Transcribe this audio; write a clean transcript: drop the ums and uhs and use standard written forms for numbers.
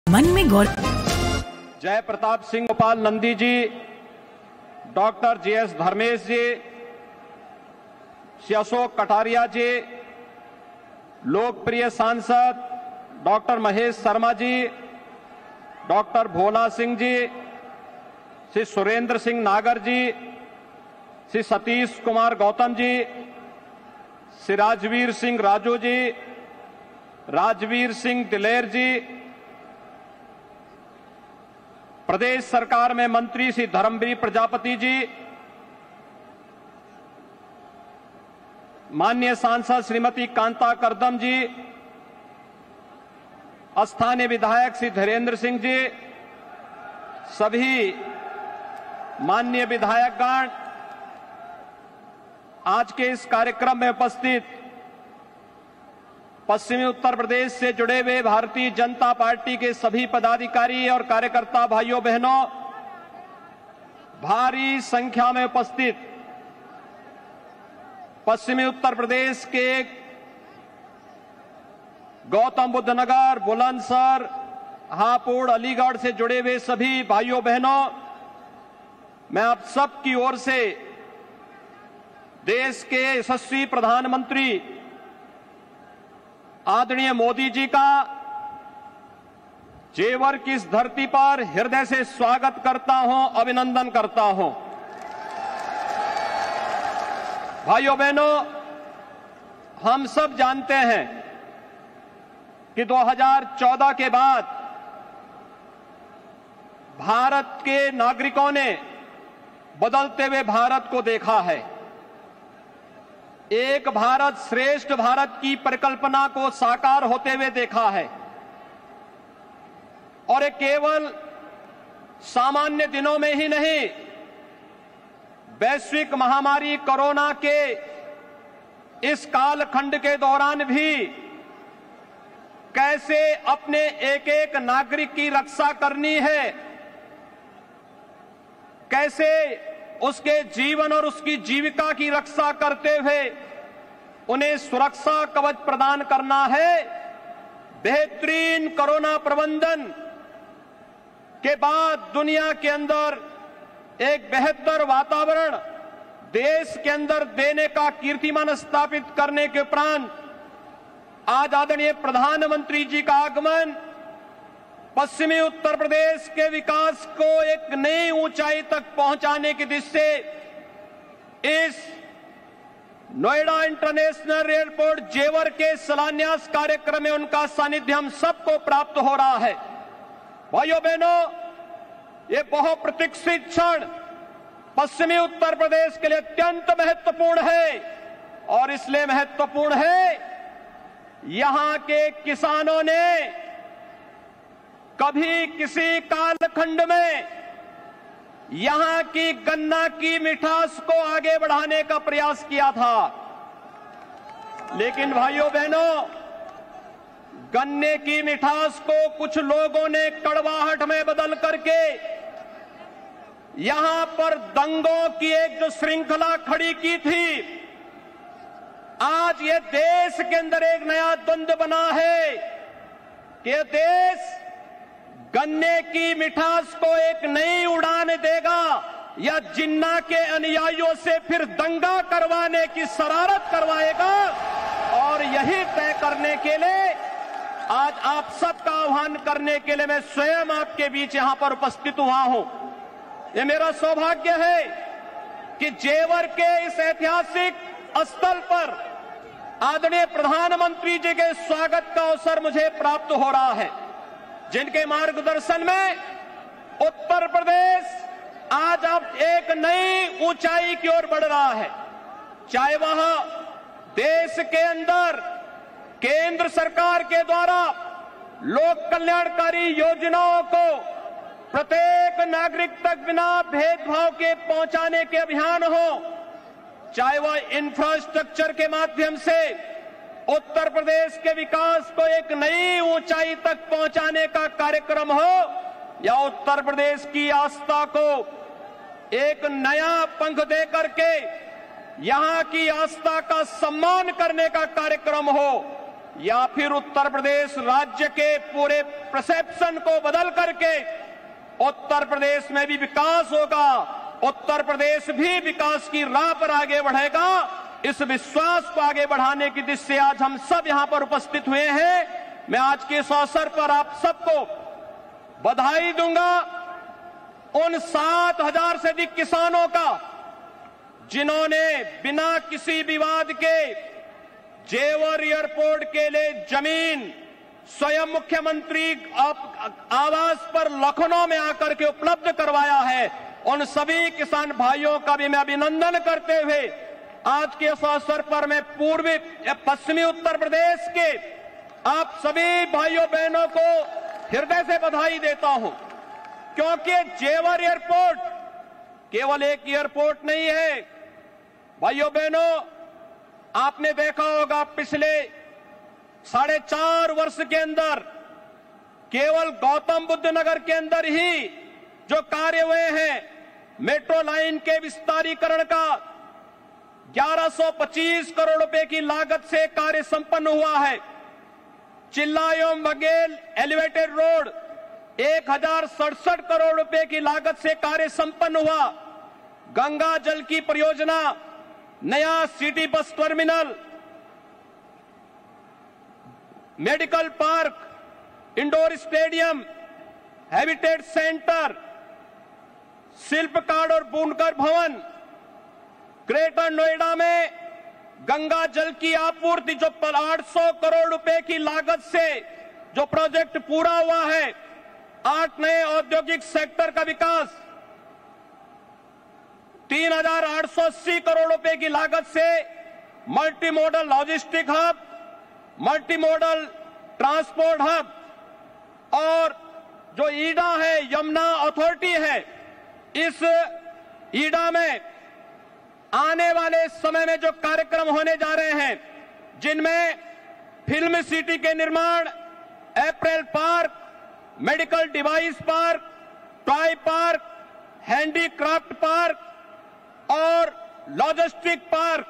मन में गौर। जय प्रताप सिंह गोपाल नंदी जी, डॉक्टर जीएस धर्मेश जी, श्री अशोक कटारिया जी, लोकप्रिय सांसद डॉक्टर महेश शर्मा जी, डॉक्टर भोला सिंह जी, श्री सुरेंद्र सिंह नागर जी, श्री सतीश कुमार गौतम जी, श्री राजवीर सिंह राजू जी, राजवीर सिंह दिलेर जी, प्रदेश सरकार में मंत्री श्री धर्मवीर प्रजापति जी, माननीय सांसद श्रीमती कांता करदम जी, स्थानीय विधायक श्री धीरेन्द्र सिंह जी, सभी माननीय विधायकगण, आज के इस कार्यक्रम में उपस्थित पश्चिमी उत्तर प्रदेश से जुड़े हुए भारतीय जनता पार्टी के सभी पदाधिकारी और कार्यकर्ता भाइयों बहनों, भारी संख्या में उपस्थित पश्चिमी उत्तर प्रदेश के गौतम बुद्ध नगर, बुलंदशहर, हापुड़, अलीगढ़ से जुड़े हुए सभी भाइयों बहनों, मैं आप सब की ओर से देश के यशस्वी प्रधानमंत्री आदरणीय मोदी जी का जेवर की इस धरती पर हृदय से स्वागत करता हूं, अभिनंदन करता हूं। भाइयों बहनों, हम सब जानते हैं कि 2014 के बाद भारत के नागरिकों ने बदलते हुए भारत को देखा है। एक भारत श्रेष्ठ भारत की परिकल्पना को साकार होते हुए देखा है और ये केवल सामान्य दिनों में ही नहीं, वैश्विक महामारी कोरोना के इस कालखंड के दौरान भी कैसे अपने एक एक नागरिक की रक्षा करनी है, कैसे उसके जीवन और उसकी जीविका की रक्षा करते हुए उन्हें सुरक्षा कवच प्रदान करना है। बेहतरीन कोरोना प्रबंधन के बाद दुनिया के अंदर एक बेहतर वातावरण देश के अंदर देने का कीर्तिमान स्थापित करने के उपरांत आज आदरणीय प्रधानमंत्री जी का आगमन पश्चिमी उत्तर प्रदेश के विकास को एक नई ऊंचाई तक पहुंचाने की दिशा से इस नोएडा इंटरनेशनल एयरपोर्ट जेवर के शिलान्यास कार्यक्रम में उनका सानिध्य हम सबको प्राप्त हो रहा है। भाइयों बहनों, ये बहुप्रतीक्षित क्षण पश्चिमी उत्तर प्रदेश के लिए अत्यंत महत्वपूर्ण है और इसलिए महत्वपूर्ण है, यहां के किसानों ने कभी किसी कालखंड में यहां की गन्ना की मिठास को आगे बढ़ाने का प्रयास किया था, लेकिन भाइयों बहनों, गन्ने की मिठास को कुछ लोगों ने कड़वाहट में बदल करके यहां पर दंगों की एक जो श्रृंखला खड़ी की थी, आज ये देश के अंदर एक नया द्वंद्व बना है कि ये देश गन्ने की मिठास को एक नई उड़ान देगा या जिन्ना के अनुयायियों से फिर दंगा करवाने की शरारत करवाएगा। और यही तय करने के लिए आज आप सबका आह्वान करने के लिए मैं स्वयं आपके बीच यहां पर उपस्थित हुआ हूं। ये मेरा सौभाग्य है कि जेवर के इस ऐतिहासिक स्थल पर आदरणीय प्रधानमंत्री जी के स्वागत का अवसर मुझे प्राप्त हो रहा है, जिनके मार्गदर्शन में उत्तर प्रदेश आज अब एक नई ऊंचाई की ओर बढ़ रहा है। चाहे वह देश के अंदर केंद्र सरकार के द्वारा लोक कल्याणकारी योजनाओं को प्रत्येक नागरिक तक बिना भेदभाव के पहुंचाने के अभियान हो, चाहे वह इंफ्रास्ट्रक्चर के माध्यम से उत्तर प्रदेश के विकास को एक नई ऊंचाई तक पहुंचाने का कार्यक्रम हो, या उत्तर प्रदेश की आस्था को एक नया पंख दे करके यहां की आस्था का सम्मान करने का कार्यक्रम हो, या फिर उत्तर प्रदेश राज्य के पूरे परसेप्शन को बदल करके उत्तर प्रदेश में भी विकास होगा, उत्तर प्रदेश भी विकास की राह पर आगे बढ़ेगा। इस विश्वास को आगे बढ़ाने की दिशा से आज हम सब यहां पर उपस्थित हुए हैं। मैं आज के इस अवसर पर आप सबको बधाई दूंगा उन 7,000 से अधिक किसानों का जिन्होंने बिना किसी विवाद के जेवर एयरपोर्ट के लिए जमीन स्वयं मुख्यमंत्री आवास पर लखनऊ में आकर के उपलब्ध करवाया है। उन सभी किसान भाइयों का भी मैं अभिनंदन करते हुए आज के इस अवसर पर मैं पूर्वी पश्चिमी उत्तर प्रदेश के आप सभी भाइयों बहनों को हृदय से बधाई देता हूं, क्योंकि जेवर एयरपोर्ट केवल एक एयरपोर्ट नहीं है। भाइयों बहनों, आपने देखा होगा पिछले 4.5 वर्ष के अंदर केवल गौतम बुद्ध नगर के अंदर ही जो कार्य हुए हैं, मेट्रो लाइन के विस्तारीकरण का 1125 करोड़ रुपए की लागत से कार्य संपन्न हुआ है। चिल्ला एवं बघेल एलिवेटेड रोड 1067 करोड़ रुपए की लागत से कार्य संपन्न हुआ। गंगा जल की परियोजना, नया city bus terminal, medical park, indoor stadium, habitat centre, शिल्पकार और बुनकर भवन, ग्रेटर नोएडा में गंगा जल की आपूर्ति जो 800 करोड़ रुपए की लागत से जो प्रोजेक्ट पूरा हुआ है, 8 नए औद्योगिक सेक्टर का विकास, 3,880 करोड़ रुपए की लागत से multi modal logistic hub, multi modal transport hub, और जो ईडा है, यमुना अथॉरिटी है, इस ईडा में आने वाले समय में जो कार्यक्रम होने जा रहे हैं, जिनमें फिल्म सिटी के निर्माण, apparel park, medical device park, toy park, handicraft park और लॉजिस्टिक पार्क,